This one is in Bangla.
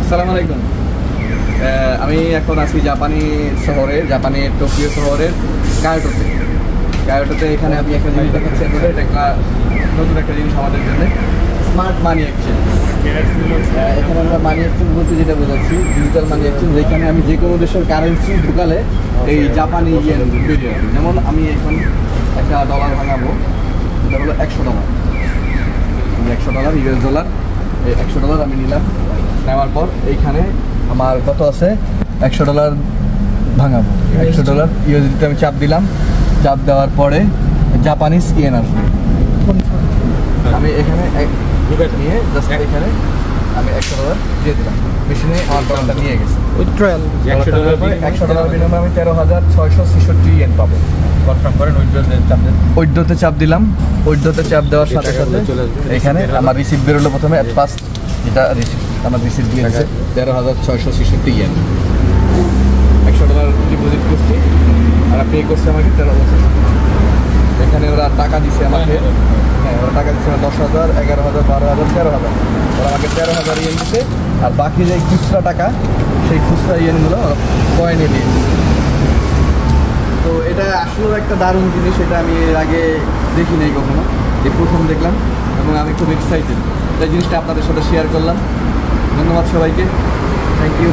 আসসালামু আলাইকুম। আমি এখন আছি জাপানি টোকিও শহরের কায়োটোতে। এখানে আমি একটা জিনিস দেখাচ্ছি, এটা একটা নতুন একটা জিনিস আমাদের জন্য, স্মার্ট মানি এক্সচেঞ্জ। এখানে আমরা মানি এক্সচেঞ্জ বলতে যেটা বোঝাচ্ছি, ডিজিটাল মানি এক্সচেঞ্জ। এখানে আমি যে কোনো দেশের কারেন্সি ঢুকালে এই জাপানি ইয়েন বেরিয়ে আসবে। যেমন আমি এখন একটা ডলার ভাঙাবো, এটা হলো $100। $100 ইউএস ডলার, এই $100 আমি নিলাম। নেওয়ার পর এইখানে আমার কত আছে, $100 ভাঙাবো। $100 ইউএসডিতে আমি চাপ দিলাম। চাপ দেওয়ার পরে জাপানিজ ইয়েন আসবে। আমি এখানে নিয়ে জাস্ট এখানে আমি $100 দিয়ে দিলাম, মেশিনে আমার ডলারটা নিয়ে গেছে। $100 বিনিময়ে আমি 13,666 ইয়েন পাবো। কনফার্ম করেন, উইথড্রোতে চাপ দিলাম। উইথড্রোতে চাপ দেওয়ার সাথে সাথে এখানে আমার রিসিপ্ট বেরোলো। প্রথমে ফার্স্ট যেটা রিসিপ্ট, আমার রিসিপ্ট দিয়েছে 13,666 ইয়েন। $100 ডিপোজিট করছি আর পে করছে আমাকে 13 বছর। এখানে ওরা টাকা দিছে আমাকে, হ্যাঁ ওরা টাকা দিচ্ছে 10,000, 11,000, 12,000, 13,000। ওরা আমাকে 13,000 ইয়েন দিচ্ছে। আর বাকি যে খুচরা টাকা, সেই খুচরা ইয়েনগুলো কয়েনে দিয়ে দিচ্ছে। তো এটা আসলেও একটা দারুণ জিনিস, এটা আমি এর আগে দেখি নাই কখনো, এই প্রথম দেখলাম এবং আমি খুব এক্সাইটেড। এই জিনিসটা আপনাদের সাথে শেয়ার করলাম। ধন্যবাদ সবাইকে, থ্যাংক ইউ।